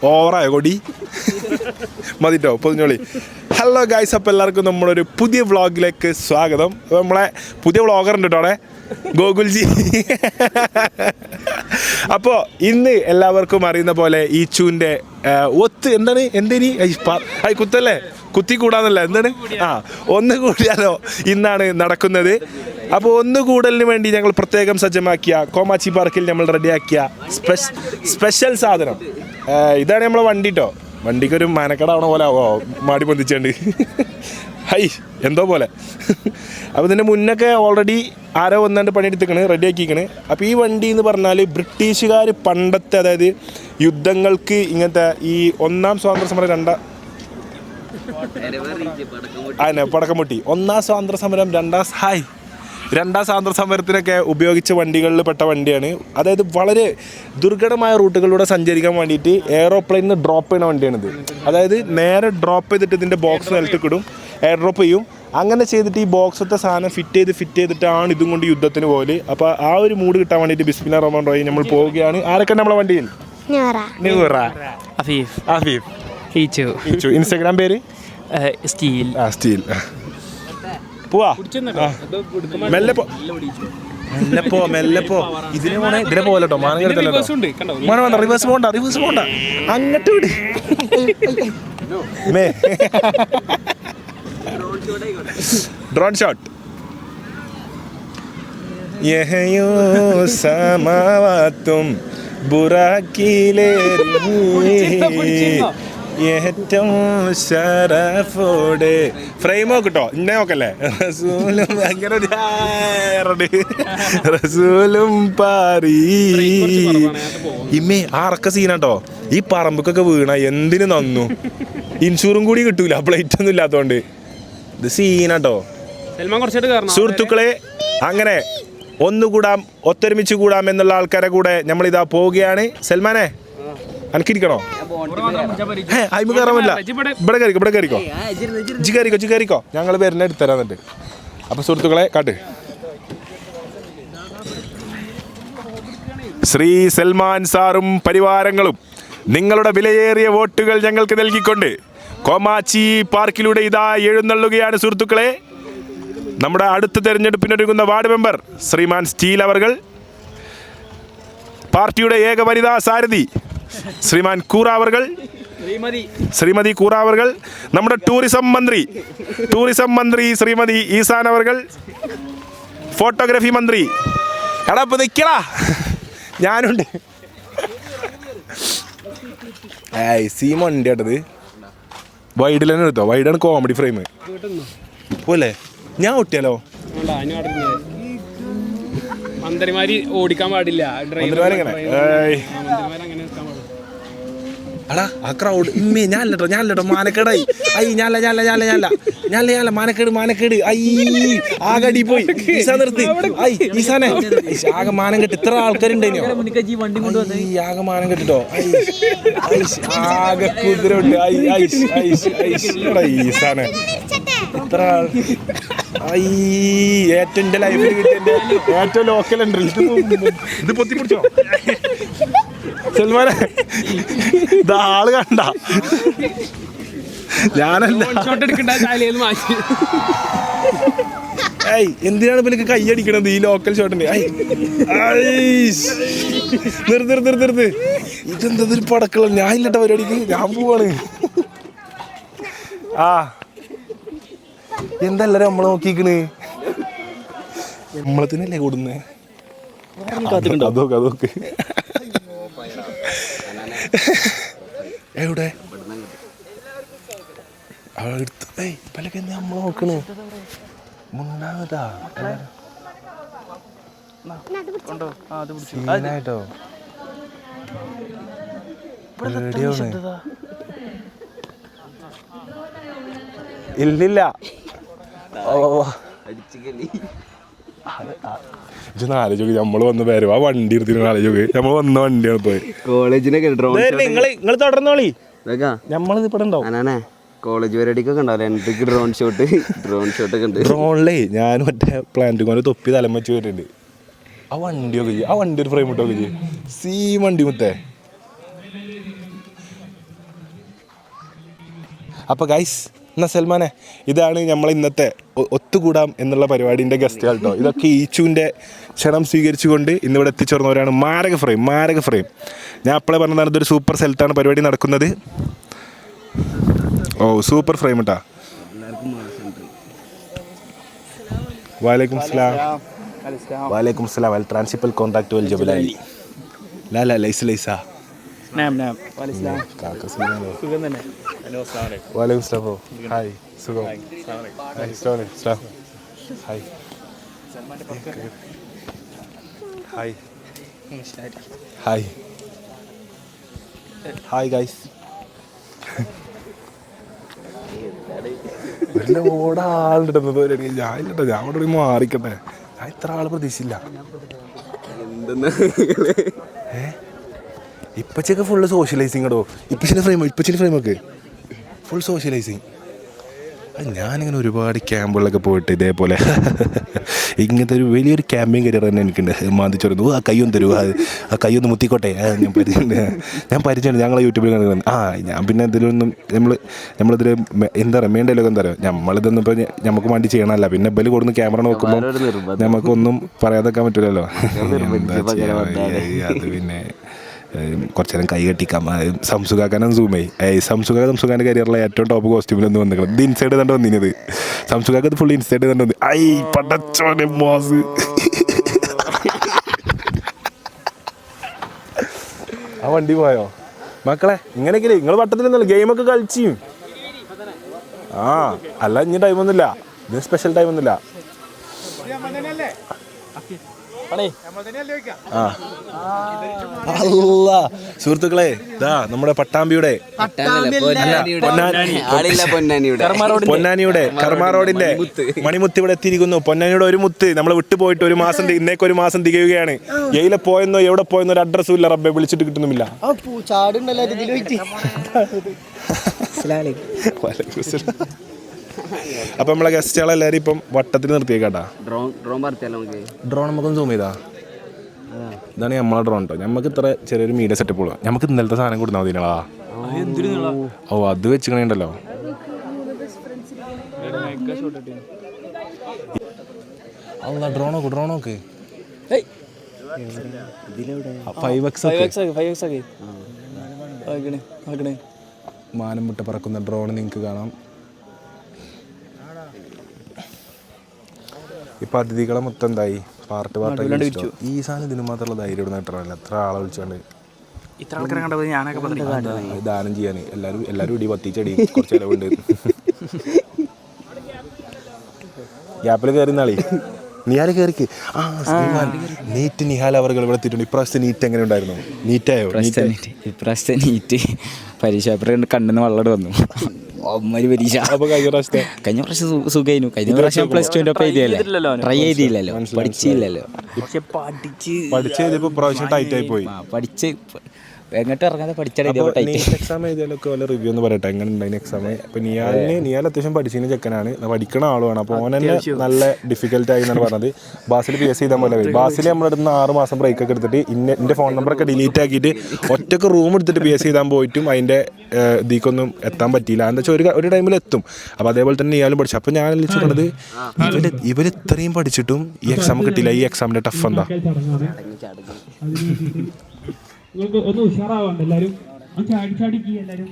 ഓവറായോ കൊടി മതിട്ടോ പൊതിഞ്ഞോളി. Hello guys, അപ്പോൾ എല്ലാവർക്കും നമ്മളൊരു പുതിയ വ്ളോഗിലേക്ക് സ്വാഗതം. അപ്പോൾ നമ്മളെ പുതിയ വ്ളോഗർ ഉണ്ട് കേട്ടോ അവിടെ, ഗോകുൽജി. അപ്പോൾ ഇന്ന് എല്ലാവർക്കും അറിയുന്ന പോലെ ഈച്ചുവിൻ്റെ എന്തേനി കുത്തല്ലേ, കുത്തി കൂടാന്നല്ല എന്താണ് ഒന്ന് കൂടിയാലോ ഇന്നാണ് നടക്കുന്നത്. അപ്പോൾ ഒന്ന് കൂടലിന് വേണ്ടി ഞങ്ങൾ പ്രത്യേകം സജ്ജമാക്കിയ കോമാച്ചി പാർക്കിൽ നമ്മൾ റെഡിയാക്കിയ സ്പെഷ്യൽ സാധനം ഇതാണ് നമ്മളെ വണ്ടി കേട്ടോ. വണ്ടിക്കൊരു മാനക്കടാവണ പോലെ മാടി പൊന്തിച്ചുണ്ട്. എന്തോ പോലെ. അപ്പോൾ ഇതിൻ്റെ മുന്നൊക്കെ ഓൾറെഡി ആരോ ഒന്നാണ്ട് പണിയെടുത്തിക്കണ്, റെഡിയാക്കിക്കണ്. അപ്പോൾ ഈ വണ്ടി എന്ന് പറഞ്ഞാൽ ബ്രിട്ടീഷുകാർ പണ്ടത്തെ, അതായത് യുദ്ധങ്ങൾക്ക് ഇങ്ങനത്തെ ഈ ഒന്നാം സ്വാതന്ത്ര്യ സമരം പടക്കം പൊട്ടി, ഒന്നാം സ്വാതന്ത്ര്യ സമരം രണ്ടാം സ്വാതന്ത്ര്യ സമരത്തിനൊക്കെ ഉപയോഗിച്ച വണ്ടികളിൽ പെട്ട വണ്ടിയാണ്. അതായത് വളരെ ദുർഘടമായ റൂട്ടുകളിലൂടെ സഞ്ചരിക്കാൻ വേണ്ടിയിട്ട് എയറോപ്ലെയിനിൽ നിന്ന് ഡ്രോപ്പ് ചെയ്യുന്ന വണ്ടിയാണിത്. അതായത് നേരെ ഡ്രോപ്പ് ചെയ്തിട്ട് ഇതിൻ്റെ ബോക്സ് നിലത്തേക്ക് ഇടും, എയർ ഡ്രോപ്പ് ചെയ്യും. അങ്ങനെ ചെയ്തിട്ട് ഈ ബോക്സത്തെ സാധനം ഫിറ്റ് ചെയ്തിട്ടാണ് ഇതും കൊണ്ട് യുദ്ധത്തിന് പോലെ. അപ്പോൾ ആ ഒരു മൂഡ് കിട്ടാൻ വേണ്ടിയിട്ട് ബിസ്മില്ലാ റഹ്മാൻ റഹീം നമ്മൾ പോവുകയാണ്. ആരൊക്കെ നമ്മളെ വണ്ടിയിൽ? ഇൻസ്റ്റാഗ്രാം പേര് സ്റ്റീൽ. പോവാ, മെല്ലെ പോ. ഇതിനെ പോലെട്ടോ മാനം റിവേഴ്സ് പോണ്ട അങ്ങോട്ട് വിട്. Drone shot. യഹയോ സമാവാത്തും ബുറാക്കിലേ ഏറ്റവും ഷറഫോടെ ഫ്രെയിമോ കിട്ടോ ഇന്നെ നോക്കല്ലേ. റസൂലും ഭയങ്കര റസൂലും പാറി ഇമ്മേ ആർക്ക സീനാട്ടോ. ഈ പറമ്പൊക്കെ വീണ എന്തിനു നന്നു, ഇൻഷൂറും കൂടി കിട്ടൂല, പ്ലേറ്റ് ഒന്നും ഇല്ലാത്തോണ്ട്. ഇത് സീനാട്ടോ സുഹൃത്തുക്കളെ. അങ്ങനെ ഒന്നുകൂടാം, ഒത്തൊരുമിച്ച് കൂടാം എന്നുള്ള ആൾക്കാരെ കൂടെ നമ്മളിതാ പോവുകയാണ്. സൽമാനെ അനക്കിരിക്കണോ? അയിമ കയറാമല്ല, ഇവിടെ കയറിക്കോ. ഞങ്ങൾ വരുന്ന എടുത്തരാൻ എന്നിട്ട്. അപ്പൊ സുഹൃത്തുക്കളെ കാട്ട്, ശ്രീ സൽമാൻ സാറും പരിവാരങ്ങളും നിങ്ങളുടെ വിലയേറിയ വോട്ടുകൾ ഞങ്ങൾക്ക് നൽകിക്കൊണ്ട് കോമാച്ചി പാർക്കിലൂടെ ഇതാ എഴുന്നള്ളുകയാണ്. സുഹൃത്തുക്കളെ, നമ്മുടെ അടുത്ത തെരഞ്ഞെടുപ്പിനൊരുങ്ങുന്ന വാർഡ് മെമ്പർ ശ്രീമാൻ സ്റ്റീൽ അവർകൾ, പാർട്ടിയുടെ ഏക വനിതാ സാരഥി ശ്രീമാൻ ശ്രീമതി കൂറ അവർകൾ, നമ്മുടെ ടൂറിസം മന്ത്രി ശ്രീമതി ഈസാൻ അവർകൾ, ഫോട്ടോഗ്രാഫി മന്ത്രി എടാ ഇപ്പൊ നിക്കടാ ഞാനുണ്ട്. സീമോണ്ട് കേട്ടത് വൈഡിൽ തന്നെ എടുത്തോ, വൈഡാണ് കോമഡി ഫ്രെയിം പോലെ. ഞാൻ ഒട്ടിയാലോ? മന്ത്രിമാര് ഓടിക്കാൻ പാടില്ല, അടാ ആ ക്രൗഡ് ഇമ്മേ. ഞാനല്ലോ മാനക്കേടായി. ഞാനല്ല മാനക്കേട്. ആകടി പോയി. ഈസാ നിർത്തി. ഈസാനെ ആകെ മാനം കെട്ടി. ഇത്ര ആൾക്കാരുണ്ടോ? ആകെ മാനം കെട്ടിട്ടോ. ആകെ കുതിരണ്ട്. ഈസാനെ ഇത്ര ആൾ. ഏറ്റവും എൻ്റെ ലൈഫിൽ കിട്ടിയ ഏറ്റവും ലോക്കൽ ഉണ്ട്. ഇത് പൊത്തിപ്പിടിച്ചോ സൽമാനെ? ഇതാള് കണ്ട ഞാനല്ല. എന്തിനാണ് ഇപ്പൊ കൈയടിക്കണത് ഈ ലോക്കൽ ഷോട്ടിന്? നിർത്ത്. ഇതെന്തൊരു പടക്കള. ഞാൻ ഇല്ലട്ട പരിപാടിക്ക്, ഞാൻ പോവാണ്. എന്തെല്ലാരും നമ്മളെ നോക്കിക്കണ്, നമ്മളത്തിനല്ലേ കൂടുന്നേ. അതൊക്കെ എവിടെ പലക്കെ നമ്മളെ നോക്കണ് മുണ്ടാകതാ ട്ടോ. ഇല്ലില്ല. ആലോചിക്ക്, നമ്മള് വന്ന പേര് ആ വണ്ടി എടുത്തിട്ട് ആലോചിക്ക്. നമ്മൾ വന്ന വണ്ടിയാണ് പോയി കോളേജിനൊക്കെ. നിങ്ങൾ തുടർന്നോളി, നമ്മളിത് ഇവിടെ ഉണ്ടാവും. കോളേജ് പരിപാടിക്കൊക്കെ ഉണ്ടാവില്ല എനിക്ക് ഡ്രോൺ ഷോട്ട് ഒക്കെ ഉണ്ട്. ഡ്രോണിലേ ഞാൻ മറ്റേ പ്ലാന്റ് കൊണ്ട് തൊപ്പി തലം വെച്ച് വരുന്നുണ്ട്. ആ വണ്ടിയൊക്കെ ചെയ്യും, ആ വണ്ടി ഒരു ഫ്രെയിം ഇട്ടൊക്കെ ചെയ്യും. വണ്ടി മുത്തേ. അപ്പോൾ ഗൈസ്, എന്നാ സൽമാനെ, ഇതാണ് നമ്മൾ ഇന്നത്തെ ഒത്തുകൂടാം എന്നുള്ള പരിപാടിൻ്റെ ഗസ്റ്റുകൾ കേട്ടോ. ഇതൊക്കെ ഈച്ചുവിൻ്റെ ക്ഷണം സ്വീകരിച്ചുകൊണ്ട് ഇന്നിവിടെ എത്തിച്ചേർന്നവരാണ്. മാരക ഫ്രെയിം. ഞാൻ അപ്പോഴേ പറഞ്ഞതാണ്, ഇതൊരു സൂപ്പർ സ്ഥലത്താണ് പരിപാടി നടക്കുന്നത്. ഓ സൂപ്പർ ഫ്രെയിം കേട്ടാ. वालेकुम सलाम अल ट्रांसिपल कॉन्टैक्ट वल जबलाली ला ला लैस लैसा നാം കാക്ക സുഖാണോ? സുഖം തന്നെ. ഹലോ അസ്സലാമു അലൈക്കും. വാലേക്കും സലാം ബ്രോ. ഹായ് സുഖം. ഹായ് സ്റ്റാനി സ്റ്റാ hi hi hi hi guys. ഓടാളുണ്ടെന്നത് ഞാനില്ലട്ടോ, ഞാൻ അവിടെ മാറിക്കട്ടെ. ഞാൻ ഇത്ര ആൾ പ്രതീക്ഷിച്ചില്ല. ഇപ്പച്ചൊക്കെ ഫുള്ള് സോഷ്യലൈസിങ് കേട്ടോ. ഇപ്പച്ചിൻ്റെ ഫ്രെയിമൊക്കെ ഫുൾ സോഷ്യലൈസിങ്. ഞാനിങ്ങനെ ഒരുപാട് ക്യാമ്പുകളിലൊക്കെ പോയിട്ട് ഇതേപോലെ ഇങ്ങനത്തെ ഒരു വലിയൊരു ക്യാമ്പിങ് കരിയർ തന്നെ എനിക്കുണ്ട്. മാന്തിച്ചോറുന്നു ആ കയ്യൊന്ന് തരൂ, ആ കയ്യൊന്ന് മുത്തിക്കോട്ടെ. ഞാൻ പരിചയമുണ്ട്, ഞങ്ങളെ യൂട്യൂബിൽ കണ്ടു. ഞാൻ പിന്നെ ഇതിലൊന്നും നമ്മളിതിൽ എന്താ പറയുക, മേണ്ടല്ലോ എന്താ പറയുക, നമ്മളിതൊന്നും ഇപ്പോൾ നമുക്ക് വേണ്ടി ചെയ്യണമല്ല. പിന്നെ ബല് കൊടുന്ന് ക്യാമറ നോക്കുമ്പോൾ നമുക്കൊന്നും പറയാതെക്കാൻ പറ്റില്ലല്ലോ. അത് പിന്നെ കുറച്ച് നേരം കൈ കെട്ടിക്കാം. സംസുഖാക്കാനും സൂമായി സംസുഖാൻ്റെ കരിയറിലെ ഏറ്റവും ടോപ്പ് കോസ്റ്റ്യൂമിലൊന്നും വന്നിക്കണം. ഇത് ഇൻസൈഡ് തന്നെ വന്നിരുന്നത്. സംസുഖാക്ക് ഇത് ഫുൾ ഇൻസൈഡ് തന്നെ വന്നു. ഐ പടച്ചോനെ ബോസ്. ആ വണ്ടി പോയോ മക്കളെ? ഇങ്ങനെയൊക്കെ നിങ്ങൾ വട്ടത്തിലൊന്നുമല്ല, ഗെയിമൊക്കെ കളിച്ചും. അല്ല ഇനി ടൈമൊന്നുമില്ല, ഇതിന് സ്പെഷ്യൽ ടൈമൊന്നുമില്ല. സുഹൃത്തുക്കളെ, ഇതാ നമ്മുടെ പട്ടാമ്പിയുടെ പൊന്നാനിയുടെ കർമ്മ റോഡിന്റെ മണിമുത്ത് ഇവിടെ എത്തിയിരിക്കുന്നു. പൊന്നാനിയുടെ ഒരു മുത്ത് നമ്മൾ വിട്ടുപോയിട്ട് ഒരു മാസം തികയുകയാണ്. എയിലെ പോയെന്നോ എവിടെ പോയെന്നോ ഒരു അഡ്രസ്സും ഇല്ല. റബ്ബെ വിളിച്ചിട്ട് കിട്ടുന്നുമില്ല. അപ്പൊ നമ്മളെ ഗസ്റ്റുകളെല്ലാരും ഇപ്പം വട്ടത്തിൽ നിർത്തിയേക്കാട്ടാ. ഡ്രോൺ നമുക്കൊന്ന് സൂം ചെയ്താ. ഇതാണ് നമ്മളെ ഡ്രോൺ കേട്ടോ. നമുക്ക് ഇത്ര ചെറിയൊരു മീഡിയ സെറ്റപ്പ് ഉള്ളു. നമുക്ക് ഇന്നലത്തെ സാധനം കൊടുത്താൽ മതിനാ. ഓ അത് വെച്ചിട്ടുണ്ടല്ലോ. അല്ല ഡ്രോണോക്ക് 5x മാനം വിട്ട് പറക്കുന്ന ഡ്രോൺ നിങ്ങൾക്ക് കാണാം. ഇപ്പൊ അതിഥികളെ മൊത്തം എന്തായി പാർട്ട് ഈ സാധനം ഇതിന് മാത്രമുള്ള ധൈര്യം ഇടുന്ന കിട്ടണമല്ല. എത്ര ആളെ വിളിച്ചോണ്ട് ദാനം ചെയ്യാൻ എല്ലാരും ഇടി പത്തിച്ചടി കുറച്ച് ചിലവുണ്ട്. ഗ്യാപ്പിൽ കയറി നാളി നിഹാൽ കയറിക്ക്. നീറ്റ് നിഹാൽ അവർ ഇവിടെ എത്തിയിട്ടുണ്ട്. ഇപ്രാവശ്യത്തെ നീറ്റ് എങ്ങനെ ഉണ്ടായിരുന്നു? നീറ്റായോ? ഇപ്രാവശ്യത്തെ നീറ്റ് പരീക്ഷ പേപ്പർ കണ്ണിന്ന് വെള്ളം വന്നു. പരീക്ഷ കഴിഞ്ഞ പ്രാവശ്യം സുഖമായിരുന്നു. കഴിഞ്ഞ പ്രാവശ്യം പ്ലസ് ടുവിന്റെ ഒപ്പം എഴുതിയല്ലോ, ട്രൈ ചെയ്തില്ലല്ലോ, പഠിച്ചില്ലല്ലോ. പഠിച്ചതിപ്പോ പ്രാവശ്യം ടൈറ്റ് ആയി പോയി. പഠിച്ച് എങ്ങോട്ട് ഇറങ്ങാതെ പഠിച്ചാൽ എക്സാം എഴുതിയാലൊക്കെ വല്ല റിവ്യൂ എന്ന് പറയട്ടെ എങ്ങനെ ഉണ്ടായിരുന്നു എക്സാം? ഇപ്പൊ നിയാൽ അത്യാവശ്യം പഠിച്ചതിന് ചെക്കനാണ്, പഠിക്കണ ആളുമാണ്. അപ്പോൾ ഓൻ തന്നെ നല്ല ഡിഫിക്കൽട്ട് ആയി എന്നാണ് പറഞ്ഞത്. ബാസിൽ PSC ചെയ്താൽ പോലെ ബാസിൽ നമ്മളെടുത്ത് 6 മാസം ബ്രേക്ക് ഒക്കെ എടുത്തിട്ട് എൻ്റെ ഫോൺ നമ്പറൊക്കെ ഡിലീറ്റ് ആക്കിയിട്ട് ഒറ്റക്ക് റൂം എടുത്തിട്ട് PSC ചെയ്താൻ പോയിട്ടും അതിൻ്റെ ഇതിക്കൊന്നും എത്താൻ പറ്റിയില്ല. എന്താ വെച്ചാൽ ഒരു ടൈമിൽ എത്തും. അപ്പോൾ അതേപോലെ തന്നെ ഇയാളും പഠിച്ചു. അപ്പോൾ ഞാൻ വിളിച്ചു പറഞ്ഞത് ഇവർ ഇത്രയും പഠിച്ചിട്ടും ഈ എക്സാം കിട്ടില്ല. ഈ എക്സാമിൻ്റെ ടഫ് എന്താ? നിങ്ങൾക്ക് ഒന്ന് ഉഷാറാവാണ്ട് എല്ലാവരും ചാടിക്ക് എല്ലാവരും.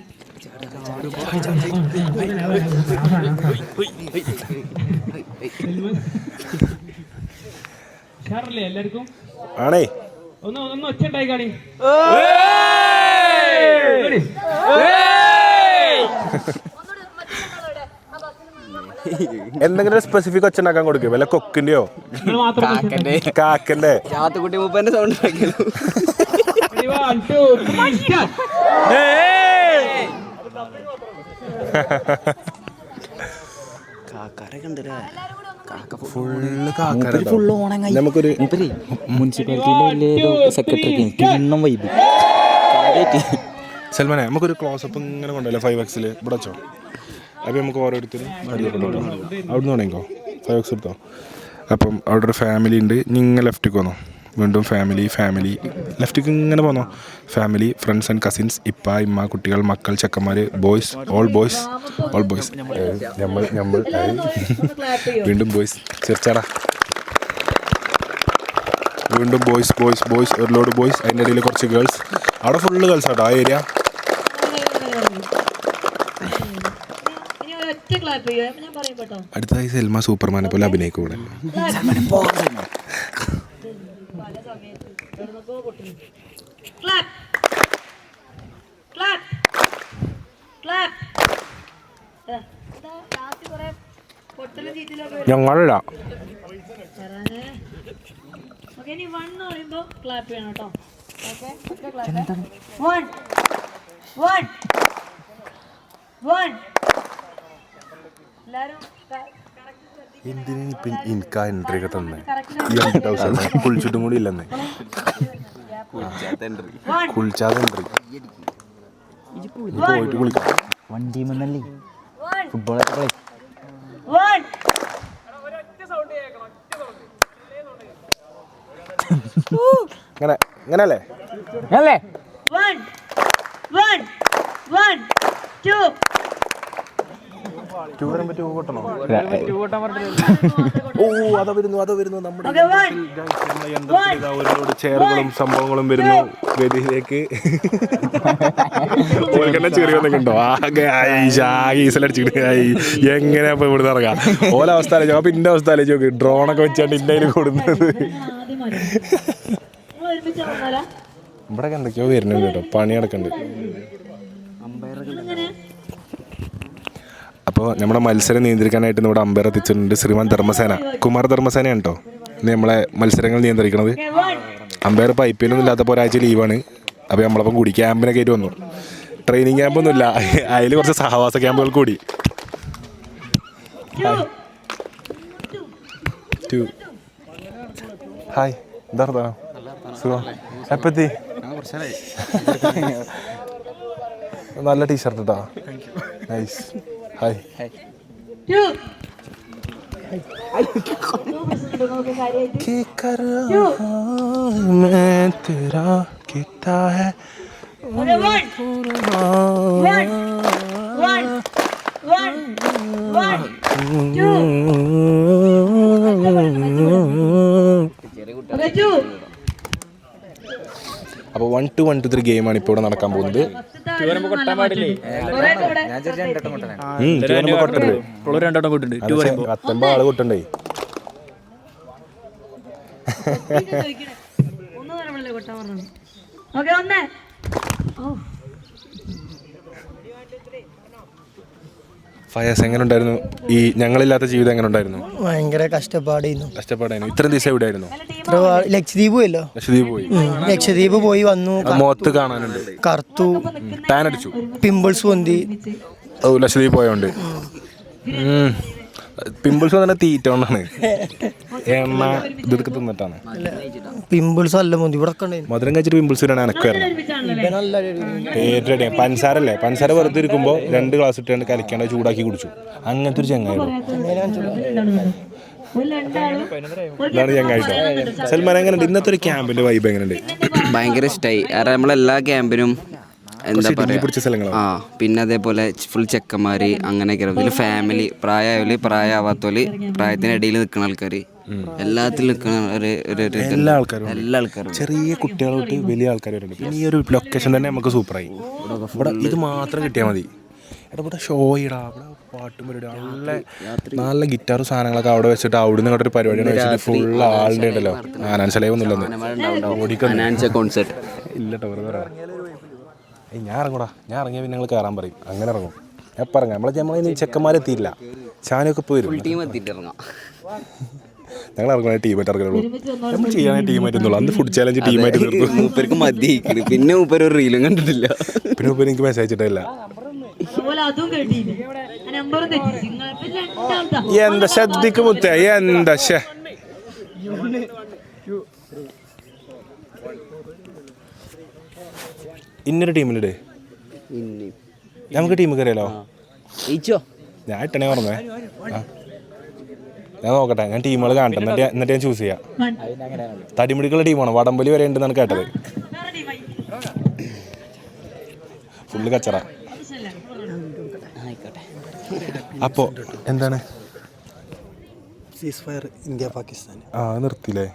ഉഷാറല്ലേ എല്ലാവർക്കും? ആണേ ഒന്ന് ഒച്ച ഉണ്ടായി കാണി. എന്തെങ്കിലും സ്പെസിഫിക് ഒച്ച ഉണ്ടാക്കാൻ കൊടുക്കും. വല്ല കൊക്കിന്റെയോ കാക്കന്റെ സൗണ്ട് നമുക്കൊരു മുനിസിപ്പാലിറ്റിയിലെ സെക്രട്ടറി വൈബ്. സൽമാനെ നമുക്കൊരു ക്ലോസപ്പ് ഇങ്ങനെ കൊണ്ടല്ലേ 5x ഇവിടെ വെച്ചോ. അപ്പം നമുക്ക് ഓരോരുത്തരും അറിയപ്പെട്ടോ. അവിടെ നിന്ന് വേണമെങ്കോ 5x എടുത്തോ. അപ്പം അവിടെ ഒരു ഫാമിലി ഉണ്ട്. നിങ്ങൾ ലെഫ്റ്റിക്ക് വന്നോ. വീണ്ടും ഫാമിലി ലെഫ്റ്റിക്ക് ഇങ്ങനെ പോന്നോ. ഫാമിലി, ഫ്രണ്ട്സ് ആൻഡ് കസിൻസ്, ഇപ്പ ഇമ്മ, കുട്ടികൾ, മക്കൾ, ചെക്കന്മാർ, ബോയ്സ്, ഓൾ ബോയ്സ്. നമ്മൾ വീണ്ടും ബോയ്സ്. ചെറുച്ചാടാ. വീണ്ടും ബോയ്സ്, ഒരു ലോഡ് ബോയ്സ്, അതിൻ്റെ ഇടയിൽ കുറച്ച് ഗേൾസ്. അവിടെ ഫുള്ള് ഗേൾസ് ആട്ടോ ആ ഏരിയ. അടുത്തതായി സെൽമ സൂപ്പർമാനെ പോലെ അഭിനയിക്കൂടെ. ഞങ്ങളല്ല എന്തിനിപ്പം എനിക്ക് ആ എൻട്രി ഒക്കെ തന്നെ കുളിച്ചിട്ടും കൂടി ഇല്ലെന്ന്. കുളിച്ചാതെ എൻട്രി പോയിട്ട് കുളിക്കാം. വണ്ടി വന്നല്ലേ ഫുട്ബോളൊക്കെ കളി. ഇങ്ങനല്ലേ അല്ലേ വരുന്നു നമ്മുടെ ഒരുപാട് ചെയറുകളും സംഭവങ്ങളും വരുന്നു വേദിയിലേക്ക്. ചെറിയൊന്നൊക്കെ ഉണ്ടോ ആകെ ഈസലടിച്ചിട്ട് എങ്ങനെയാ ഇപ്പൊ ഇവിടുന്ന് ഇറങ്ങാം. ഓല അവസ്ഥ ആലോചിച്ചു. അപ്പൊ ഇന്റെ അവസ്ഥ ആലോചിച്ച് നോക്ക്. ഡ്രോണൊക്കെ വെച്ചാണ്ട് ഇന്റെ കയ്യിൽ കൊടുക്കുന്നത്. ഇവിടെ എന്തൊക്കെയോ വരുന്നുണ്ട് കേട്ടോ, പണി നടക്കുന്നുണ്ട്. അപ്പോൾ നമ്മുടെ മത്സരം നിയന്ത്രിക്കാനായിട്ട് നമ്മുടെ അമ്പയർ എത്തിച്ചിട്ടുണ്ട് ശ്രീമാൻ ധർമ്മസേന, കുമാർ ധർമ്മസേനയാണ് കേട്ടോ ഇന്ന് നമ്മളെ മത്സരങ്ങൾ നിയന്ത്രിക്കുന്നത്. അമ്പയർ ഇപ്പോൾ IPL ഒന്നും ഇല്ലാത്തപ്പോൾ ഒരാഴ്ച ലീവാണ്. അപ്പോൾ നമ്മളപ്പം കൂടി ക്യാമ്പിനൊക്കെ ആയിട്ട് വന്നു. ട്രെയിനിങ് ക്യാമ്പൊന്നുമില്ല, അതിൽ കുറച്ച് സഹവാസ ക്യാമ്പുകൾ കൂടി. ഹായ്, എന്താ സുഖം? എപ്പത്തി നല്ല ടീഷർട്ട് കേട്ടോ, നൈസ്. ഹായ്. അപ്പോൾ 1-2 ഗെയിമാണ് ഇപ്പോൾ ഇവിടെ നടക്കാൻ പോകുന്നത്. 19 ആള് കൊട്ടുണ്ടേ. ഫയസ് എങ്ങനെ ഉണ്ടായിരുന്നു ഈ ഞങ്ങളില്ലാത്ത ജീവിതം? എങ്ങനെ ഉണ്ടായിരുന്നു? ഭയങ്കര കഷ്ടപ്പാടായിരുന്നു. ഇത്രയും ദിവസം എവിടെ ആയിരുന്നു? ലക്ഷദ്വീപ് പോയല്ലോ. ലക്ഷദ്വീപ് പോയി വന്നു. മുഖത്ത് കാണാനുണ്ട്, കറുത്തു, ടാൻ അടിച്ചു, പിമ്പിൾസ് പൊന്തി. ഓ, ലക്ഷദ്വീപ് പോയോണ്ട് പിമ്പിൾസ് വന്നിട്ട് തീറ്റ കൊണ്ടാണ്, എണ്ണ ഇതൊക്കെ തിന്നിട്ടാണ്. പിമ്പിൾസ് അല്ല പൊന്തി. ഇവിടെ മധുരം കഴിച്ചിട്ട് പിമ്പിൾസ് വരാണ് എനക്കായിരുന്നു. പഞ്ചസാരല്ലേ, പഞ്ചസാര വെറുതെ ഇരിക്കുമ്പോൾ 2 ഗ്ലാസ് ഇട്ടാണ്ട് കലക്കാണ്ട് ചൂടാക്കി കുടിച്ചു. അങ്ങനത്തെ ഒരു ചങ്ങായിരുന്നു. ഇതാണ് ചങ്ങായിട്ടോ. സൽമാൻ എങ്ങനെയുണ്ട് ഇന്നത്തെ ഒരു ക്യാമ്പിന്റെ വൈബ്? എങ്ങനെയുണ്ട്? ഭയങ്കര ഇഷ്ടമായി. കാരണം നമ്മളെല്ലാ ക്യാമ്പിനും എന്താ പറയുക, പിന്നെ അതേപോലെ ഫുൾ ചെക്കന്മാര് അങ്ങനെയൊക്കെ. ഇതിൽ ഫാമിലി, പ്രായമായവര്, പ്രായമാവാത്തവര്, പ്രായത്തിനിടയിൽ നിൽക്കുന്ന ആൾക്കാർ, എല്ലാത്തിലും നിൽക്കുന്ന എല്ലാ ആൾക്കാരും ചെറിയ കുട്ടികളോട്ട് വലിയ ആൾക്കാരുണ്ട്. പിന്നെ ഈ ഒരു ലൊക്കേഷൻ തന്നെ നമുക്ക് സൂപ്പറായി. ഇവിടെ ഇത് മാത്രം കിട്ടിയാൽ മതി. ഇവിടെ ഷോ ഇടാ, ഇവിടെ പാട്ടും പരിപാടി, നല്ല ഗിറ്റാറും സാധനങ്ങളൊക്കെ അവിടെ വെച്ചിട്ട് അവിടുന്ന് ഇങ്ങോട്ടൊരു പരിപാടിയാണ് വെച്ചിട്ട് ഫുൾ ആളുടെ ഉണ്ടല്ലോ. ആനാൻസലയൊന്നും ഇല്ലെന്ന് ഇല്ലട്ടോ, വെറുതെ ഞാൻ ഇറങ്ങൂടാ. ഞാൻ ഇറങ്ങിയാൽ പിന്നെ ഞങ്ങൾ കയറാൻ പറയും. അങ്ങനെ ഇറങ്ങും. എപ്പോൾ ഇറങ്ങാം? നമ്മളെ ചെക്കന്മാരെത്തിയില്ല, ചാനൊക്കെ പോയി വരും. ഞങ്ങൾ ഇറങ്ങുന്ന ടീമായിട്ട് ഇറങ്ങുള്ളൂ. നമ്മൾ ചെയ്യാനായി ടീമായിട്ട് ഇരുന്നുള്ളൂ. അന്ന് ഫുഡ് ചാലഞ്ച് ടീമായിട്ട് മൂപ്പർക്ക് മതി. പിന്നെ മൂപ്പര് ഒരു റീലും കണ്ടിട്ടില്ല. പിന്നെ മൂപ്പര് എനിക്ക് മെസ്സേജ് അയച്ചിട്ടില്ല. എന്താ ശ്രദ്ധിക്ക് മുത്തേ, എന്താ ഇന്നൊരു ടീമിലിടെ നമുക്ക് ടീം കയറിയാലോ? ഞാൻ ഇട്ടണേ പറഞ്ഞേ. ഞാൻ നോക്കട്ടെ, ഞാൻ ടീമുകൾ കാണട്ടെ, എന്നിട്ട് ഞാൻ ചൂസ് ചെയ്യാം. തടിമുടിക്കുള്ള ടീമാണ്, വടംവലി വരെ ഉണ്ടെന്നാണ് കേട്ടത്. ഫുള്ള് കച്ചറ. അപ്പോൾ എന്താണ് സീസ് ഇന്ത്യ പാകിസ്ഥാൻ നിർത്തിയില്ലേ?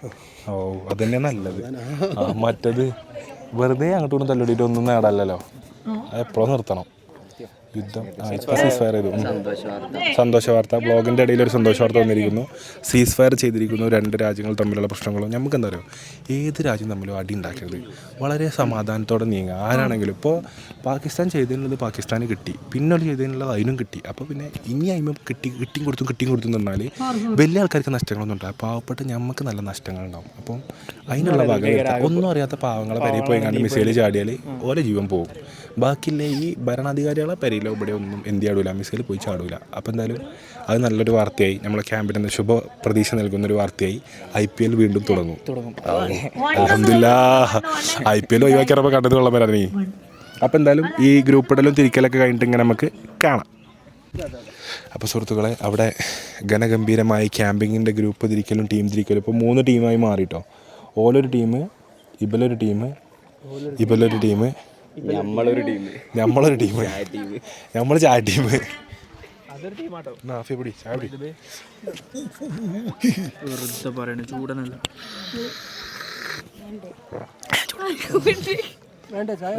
ഓ അത് തന്നെ നല്ലത്. മറ്റത് വെറുതെ അങ്ങോട്ടും തല്ലിടിയിട്ട് ഒന്നും നേടാനല്ലോ, അത് എപ്പോഴും നിർത്തണം. യുദ്ധം സീസ് ഫയർ ചെയ്തു. സന്തോഷ വാർത്ത, ബ്ലോഗിൻ്റെ ഇടയിൽ ഒരു സന്തോഷ വാർത്ത വന്നിരിക്കുന്നു. സീസ് ഫയർ ചെയ്തിരിക്കുന്നു. 2 രാജ്യങ്ങൾ തമ്മിലുള്ള പ്രശ്നങ്ങളും നമുക്ക് എന്താ പറയുക, ഏത് രാജ്യം തമ്മിലും അടി ഉണ്ടാക്കരുത്, വളരെ സമാധാനത്തോടെ നീങ്ങുക. ആരാണെങ്കിലും ഇപ്പോൾ പാകിസ്ഥാൻ ചെയ്തതിനുള്ളത് പാകിസ്ഥാന് കിട്ടി, പിന്നെ അവർ ചെയ്തതിനുള്ളത് അതിനും കിട്ടി. അപ്പോൾ പിന്നെ ഇനി അതിന് കിട്ടിയും കൊടുത്തും തന്നാൽ വലിയ ആൾക്കാർക്ക് നഷ്ടങ്ങളൊന്നും ഉണ്ടാകും, പാവപ്പെട്ട് നമുക്ക് നല്ല നഷ്ടങ്ങളുണ്ടാവും. അപ്പം അതിനുള്ള ഭാഗം ഒന്നും അറിയാത്ത പാവങ്ങളെ പെരയിൽ പോയി കണ്ട് മിസൈൽ ചാടിയാൽ ഓരോ ജീവൻ പോകും. ബാക്കിയില്ലേ ഈ ഭരണാധികാരികളെ പെരയിലോ ഇവിടെ ഒന്നും എന്ത് ചാടൂല, മിസൈൽ പോയി ചാടൂല. അപ്പോൾ എന്തായാലും അത് നല്ലൊരു വാർത്തയായി, നമ്മളെ ക്യാമ്പിന് ശുഭ പ്രതീക്ഷ നൽകുന്നൊരു വാർത്തയായി. IPL വീണ്ടും തുടങ്ങും. അൽഹംദുലില്ലാഹ്, IPL ഒഴിവാക്കിയപ്പോൾ കണ്ടത് കൊള്ളാൻ. അപ്പോൾ എന്തായാലും ഈ ഗ്രൂപ്പിടലും തിരിക്കലൊക്കെ കഴിഞ്ഞിട്ട് ഇങ്ങനെ നമുക്ക് കാണാം. അപ്പോൾ സുഹൃത്തുക്കളെ, അവിടെ ഘനഗംഭീരമായി ക്യാമ്പിങ്ങിൻ്റെ ഗ്രൂപ്പ് തിരിക്കലും ടീം തിരിക്കലും ഇപ്പോൾ 3 ടീമായി മാറിയിട്ടോ. ഓലൊരു ടീം, ഇബലൊരു ടീം, ഇബലൊരു ടീം, നമ്മളൊരു ടീം, നമ്മൾ ചായ ടീം.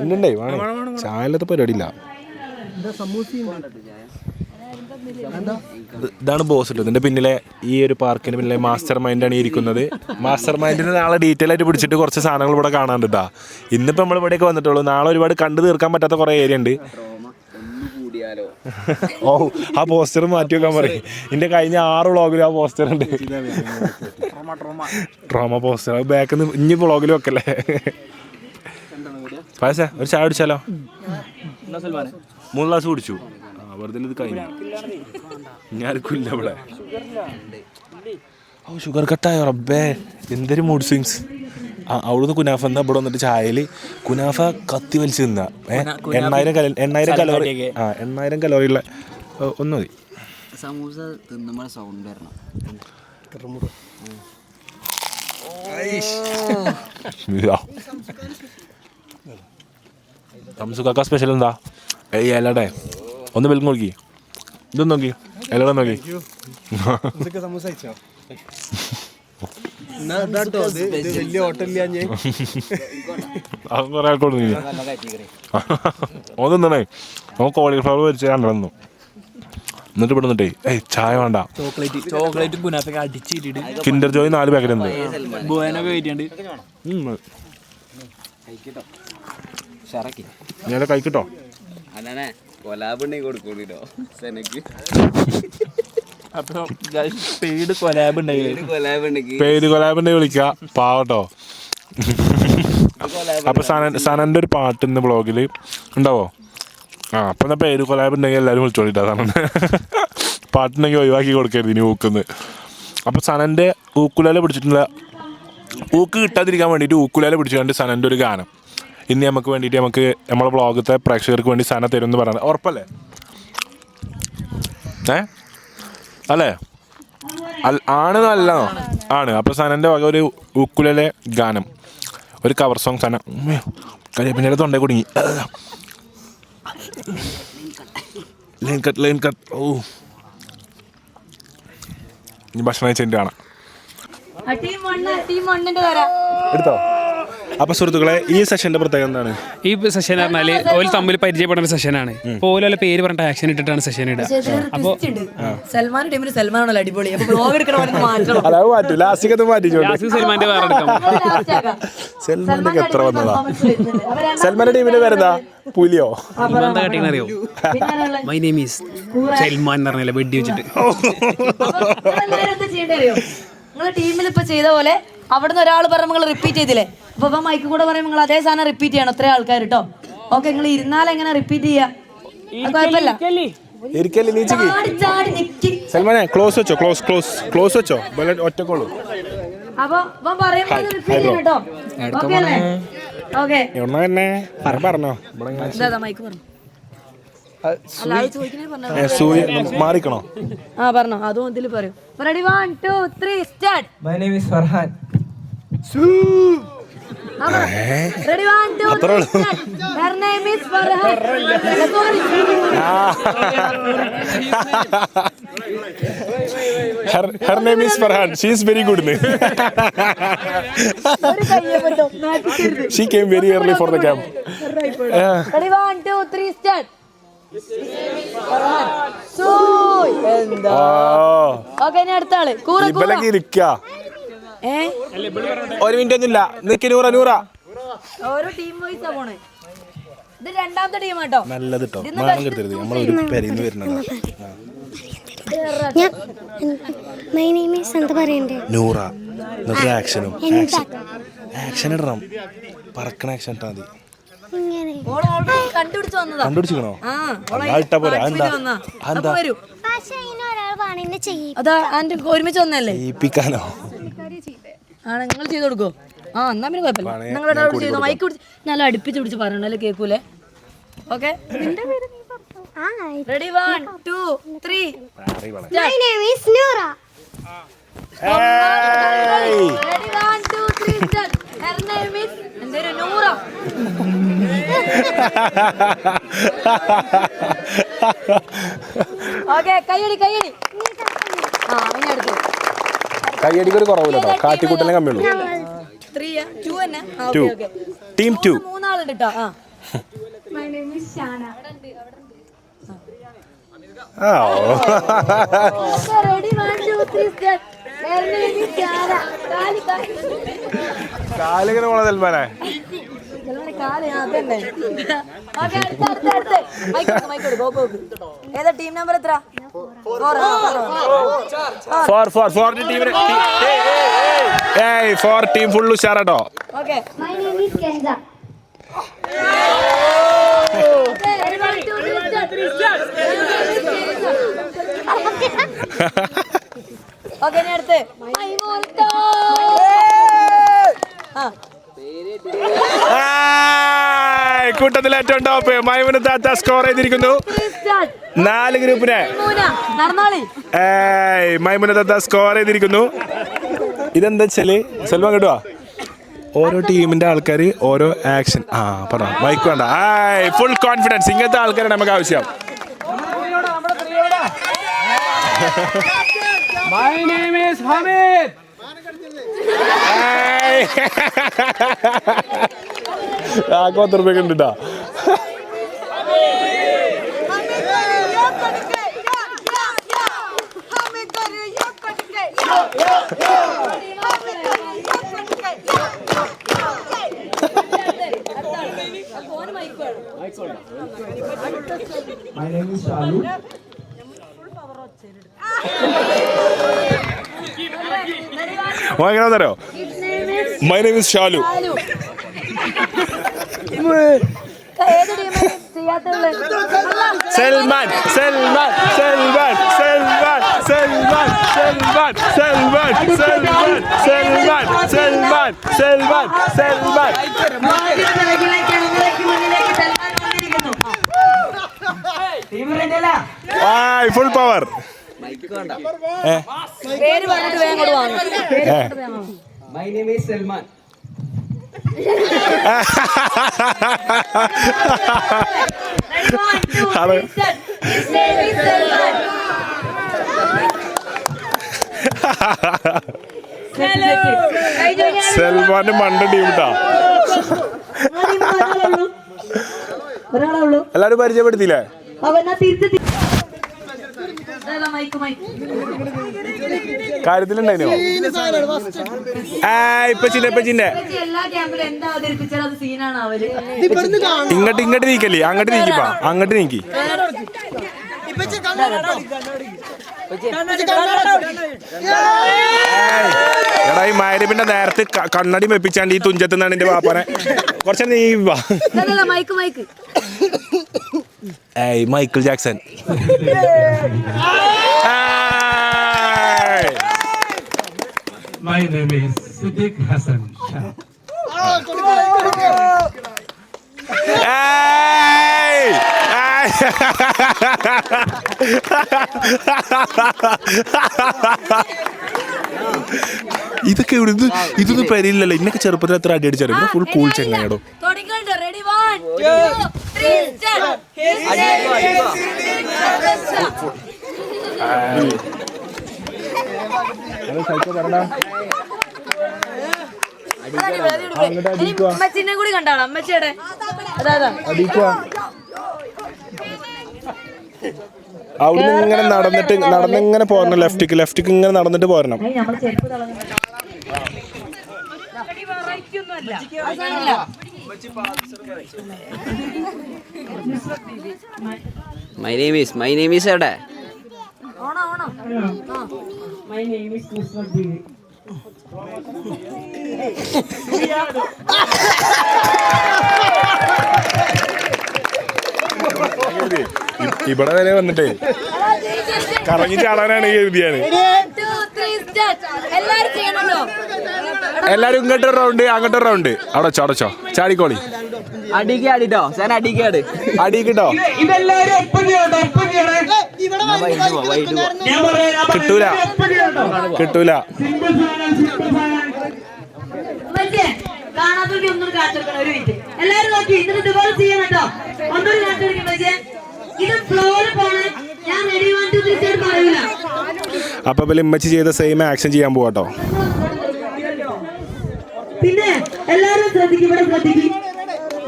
ഉണ്ടേ ചായലത്തെ പരിപാടിയില്ല. ഇതാണ് ബോസ് ഇട്ടത്. ഇതിൻ്റെ പിന്നിലെ ഈ ഒരു പാർക്കിന് പിന്നിലെ മാസ്റ്റർ മൈൻഡാണ് ഇരിക്കുന്നത്. മാസ്റ്റർ മൈൻഡിന് നാളെ ഡീറ്റെയിൽ ആയിട്ട് പിടിച്ചിട്ട് കുറച്ച് സാധനങ്ങൾ ഇവിടെ കാണാൻ കേട്ടോ. ഇന്നിപ്പോൾ നമ്മൾ ഇവിടെയൊക്കെ വന്നിട്ടുള്ളൂ, നാളെ ഒരുപാട് കണ്ടു തീർക്കാൻ പറ്റാത്ത കുറേ ഏരിയ ഉണ്ട്. ഓ, ആ പോസ്റ്റർ മാറ്റി വെക്കാൻ പറയും. എൻ്റെ കഴിഞ്ഞ 6 വ്ളോഗിലും ആ പോസ്റ്റർ ഉണ്ട്, ട്രോമ പോസ്റ്റർ. അത് ബാക്കിൽ നിന്ന് ഇനി വ്ളോഗിൽ വെക്കല്ലേ. പായസ ഒരു ചായ കുടിച്ചാലോ? 3 ഗ്ലാസ് കുടിച്ചു. വെറുതെ ഇത് കഴിഞ്ഞു, ഞാർക്കും ഇല്ല ഇവിടെ. ഓ, ഷുഗർ കട്ടായോ റബ്ബേ, എന്തൊരു മൂഡ് സ്വിങ്സ്. അവിടുന്ന് കുനാഫ എന്നാ ഇവിടെ വന്നിട്ട് ചായയിൽ കുനാഫ കത്തി വലിച്ച് തിന്നാ. 8,000 കലോറി, 8,000 കലോറിയുള്ള ഒന്ന് മതി. സമൂസ തിന്നുമ്പോൾ സൗണ്ട് വരണം. സംസുക്കാക്ക സ്പെഷ്യൽ എന്താ? ഇലടെ ഒന്ന് വെൽക്കം നോക്കി, ഇതൊന്നും നോക്കി, ഇലടെ നോക്കി. കുറെ ആൾക്കോട് ഒന്നേ നമുക്ക് കോളിഫ്ലവർ വെച്ച് കണ്ടു. എന്നിട്ട് ഇവിടെ നിന്നിട്ടേ ചായ വേണ്ട, കിൻഡർ ജോയ് 4 പാക്കറ്റ് ഉണ്ട്. ഞാൻ കഴിക്കട്ടോ. പെയ്ഡ് കൊലാബുണ്ടെങ്കിൽ വിളിക്ക പാവട്ടോ. അപ്പൊ സനന്റെ ഒരു പാട്ട് ഇന്ന് ബ്ലോഗിൽ ഉണ്ടാവോ? അപ്പൊ എന്നാ പേര് കൊലാബുണ്ടെങ്കിൽ എല്ലാവരും വിളിച്ചോളിട്ടാ. സനന്റെ പാട്ടുണ്ടെങ്കിൽ ഒഴിവാക്കി കൊടുക്കരുത് ഇനി ഊക്കുന്ന്. അപ്പൊ സനന്റെ ഊക്കുലേല പിടിച്ചിട്ടുള്ള, ഊക്ക് കിട്ടാതിരിക്കാൻ വേണ്ടിയിട്ട് ഊക്കുലേല പിടിച്ചുകൊണ്ട് സനന്റെ ഒരു ഗാനം ഇന്ന് നമുക്ക് വേണ്ടിയിട്ട് നമുക്ക് നമ്മളെ ബ്ലോഗത്തെ പ്രേക്ഷകർക്ക് വേണ്ടി സന തരും എന്ന് പറയുന്നത് ഉറപ്പല്ലേ? അല്ലേ? ആണ് നല്ലതോ? ആണ്. അപ്പോൾ സനൻ്റെ വക ഒരു ഉക്കുലലെ ഗാനം, ഒരു കവർ സോങ്. സന കരിയപ്പിൻ്റെ തൊണ്ടേ കുടുങ്ങി. Line cut. ഓ, ഇനി ഭക്ഷണം കഴിച്ചിട്ട് കാണാം. എടുത്തോ? അപ്പൊ സുഹൃത്തുക്കളെ, ഈ സെഷന്റെ പ്രത്യേകത എന്താണ്? ഈ സെഷൻ പറഞ്ഞാല് ഓല് തമ്മിൽ പരിചയപ്പെടുന്ന സെഷനാണ്. ഓല പേര് പറഞ്ഞിട്ട് ആക്ഷൻ ഇട്ടിട്ടാണ് സെഷൻ ഇടുക. അപ്പൊ സൽമാൻ ടീമിന് സൽമാനാണല്ലോ അടിപൊളി. സൽമാന്റെ വേറെ എടുക്കാം. സൽമാന്റെ എത്ര വന്നതാ? സൽമാന്റെ ടീമിന്റെ പേരെന്താ? പുലിയോ? എന്താ കാട്ടിയെന്നറിയോ? മൈ നെയിം ഈസ് സൽമാൻ എന്ന് പറഞ്ഞാൽ വെടി വെച്ചിട്ട്. നിങ്ങളെ ടീമിൽ ഇപ്പൊ ചെയ്ത പോലെ അവിടുന്ന് ഒരാൾ പറഞ്ഞ നിങ്ങൾ റിപ്പീറ്റ് ചെയ്തില്ലേ? അപ്പൊ മൈക്ക് കൂടെ പറയുമ്പോൾ നിങ്ങൾ അതേ സാധനം റിപ്പീറ്റ് ചെയ്യണം. ഇത്രയും ആൾക്കാർ കേട്ടോ. ഓക്കെ, നിങ്ങൾ ഇരുന്നാലും എങ്ങനെ റിപ്പീറ്റ് ചെയ്യാ? കുഴപ്പമില്ല. സൽമാനെ ക്ലോസ് വെച്ചോ, ക്ലോസ് വെച്ചോ, ഒറ്റക്കോളൂ. അപ്പൊ പറയുമ്പോൾ റിപ്പീറ്റ് ചെയ്യണം കേട്ടോ. ഓക്കെ അല്ലേ? ഓക്കെ, പറഞ്ഞോ മൈക്ക് പറഞ്ഞു. അല്ല അത് ചോദിക്കണേ പറഞ്ഞോ. മാറിക്കണോ? ആ പറഞ്ഞോ, അതും ഇതിൽ പറയൂ. Ready 1 2 3 start. My name is Farhan. Ready 1 2 3 start. Her name is Farhan. Her name is Farhan. She is very good. She came very early for the camp. Ready 1 2 3 start. Sous എന്താ? ഓക്കേ ഇനി അടുത്ത ആള്. കൂറ കൂറ. ഇബലക്ക് ഇരിക്ക. ഒരു മിനിറ്റ് ഒന്നുമില്ല. നിക്ക് നൂറ. ഓരോ ടീം വൈസ് ആ പോണേ. ഇത് രണ്ടാമത്തെ ടീം ആട്ടോ. നല്ലത് ട്ടോ. മാനം കെടുത്തരുത്. നമ്മൾ ഒരു പേരിന്ന് വരുന്നതാ. മൈ നെയിം ഈസ് എന്താ പറയണ്ടേ? നൂറ. എന്നിട്ട് ആക്ഷനും. ആക്ഷൻ ഇടണം. പറക്കണ ആക്ഷൻ ഇട്ടാ മതി. ഇങ്ങനെ ഓൾ ഓൾറെഡി കണ്ടുപിടിച്ച് വന്നതാ. കണ്ടുപിടിച്ചിക്കണോ? ആ അതാ ഇട്ടാ പോരെ. അതെന്താ? അപ്പൊ വരൂ. പക്ഷേ ഇനി ഒരാൾ പണിനെ ചെയ്യും. അതാ ആൻഡ് ഒരുമിച്ച് വന്നല്ലേ? ഏൽപ്പിക്കാനോ? ആണ് നിങ്ങൾ ചെയ്ത് കൊടുക്കോ? ആ എന്നാ പിന്നെ കുഴപ്പമില്ല. നിങ്ങളുടെ ചെയ്തോ. മൈക്ക് പിടിച്ച് നല്ല അടുപ്പിച്ച് പിടിച്ച് പറയണല്ലേ, കേൾക്കൂലേ? Okay ready 1 2 3 my name is Noora. Ready 1 2 3 start. Her name is എന്തേരു നൂറ. ഓക്കെ കയ്യടി. ആ ഇനി അടുത്ത് കയ്യടിക്കൊരു കുറവില്ല. കാട്ടിക്കൂട്ടലേ കമ്മിയുള്ളൂ. 3 2 തന്നെ. Okay okay team 2. മൂന്നാളുണ്ട് ട്ടോ. ആ my name is Shana. Ready 1 2 3 start. Her name is Shana. കാലിങ്ങനെ പോണ സൽമാനെ. ഏതാ ടീം നമ്പർ എത്ര? 4 ടീം ഫുൾ ഉഷാറാട്ടോ. Okay my name is Kenza. Okay ഇനി അടുത്ത് കൂട്ടത്തിൽ ഏറ്റവും ടോപ്പ് മൈമുന താത്ത സ്കോർ ചെയ്തിരിക്കുന്നു. 4 ഗ്രൂപ്പിനെ മൈമുന താത്ത സ്കോർ ചെയ്തിരിക്കുന്നു. ഇതെന്താ വെച്ചാല് സെൽവം കേട്ടോ, ഓരോ ടീമിന്റെ ആൾക്കാർ ഓരോ ആക്ഷൻ പറ മൈക്ക് വേണ്ട. Full confidence. ഇങ്ങനത്തെ ആൾക്കാരാണ് നമുക്ക് ആവശ്യം. My name is Hamid. കോത്തറുപ്പൊക്കെ ഉണ്ട് കേട്ടോ. എങ്ങനെയാണെന്നറിയോ? My name is Shalu. Salman Salman Salman Salman Salman Salman Salman Salman Salman Salman Salman Salman. Full power. പേര് പറഞ്ഞിട്ട് വേഗം കൊണ്ട് വാങ്ങും. My name is Salman. സൽമാന്റെ മണ്ട ടീം ട്ടാ. എല്ലാരും പരിചയപ്പെടുത്തിയില്ലേ? കാര്യത്തിലുണ്ടായിനോ? ഇപ്പച്ചിന്റെ എല്ലാ ക്യാമ്പിലും എന്താ അവതരിപ്പിച്ചാൽ അത് സീനാണ് അവര്. ഇങ്ങോട്ട് നീക്കല്ലേ? അങ്ങോട്ട് നീക്കിപ്പാ. അങ്ങോട്ട് നീക്കി. എടാ ഈ മൈരപ്പിന്റെ നേരത്തെ കണ്ണടി വെപ്പിച്ചാണ്ട് ഈ തുഞ്ചത്തുനിന്നാണ് എന്റെ വാപ്പനെ. കുറച്ച് നീ Mike Michael Jackson. My name is Siddiq Hassan Shah. ഇതൊക്കെ ഇവിടെ ഇതൊന്നും പരിയില്ലല്ലോ. ഇന്നൊക്കെ ചെറുപ്പത്തിൽ എത്ര അടി അടിച്ചാലും ഫുൾ കൂൾ ചെങ്ങാടോ. Ready 1 2 3 start. അമ്മച്ചിനെ കൂടി കണ്ടാളോ? അമ്മച്ചിയുടെ അതാ അവിടുന്ന് ഇങ്ങനെ നടന്നിങ്ങനെ പോരണം. ലെഫ്റ്റിക്ക് ഇങ്ങനെ നടന്നിട്ട് പോരണം. മൈ നെയിം ഈസ് എവിടെ? ഇവിടെ വരെ വന്നിട്ടേ കറങ്ങി ചാടാനാണ് എഴുതിയാണ്. എല്ലാരും ഇങ്ങോട്ടൊരു റൗണ്ട് അങ്ങോട്ടൊരു റൗണ്ട്. അവിടെ ചടച്ചോ ചാടിക്കോളി. അടിക്കാടിട്ടോ സാൻ അടിക്കാട് അടിക്കിട്ടോ. കിട്ടൂല. കാണാത്തോക്ക് ഒന്നും കാച്ചെടുക്കണം. ഒരു മിനിറ്റ് എല്ലാരും നോക്കി ഇതിന് ഇതുപോലെ ചെയ്യണം കേട്ടോ. ഒന്നൊരു കാച്ചെടുക്കും. പക്ഷേ ഇത് ഫ്ലോറിൽ പോണേ. ഞാൻ റെഡി 1 2 3 സ്റ്റാർട്ട് പറയൂല. അപ്പൊ ഇമ്മച്ചി ചെയ്ത സെയിം ആക്ഷൻ ചെയ്യാൻ പോവാട്ടോ. പിന്നെ എല്ലാരും ശ്രദ്ധിക്കും. ഇവിടെ ശ്രദ്ധിക്കും.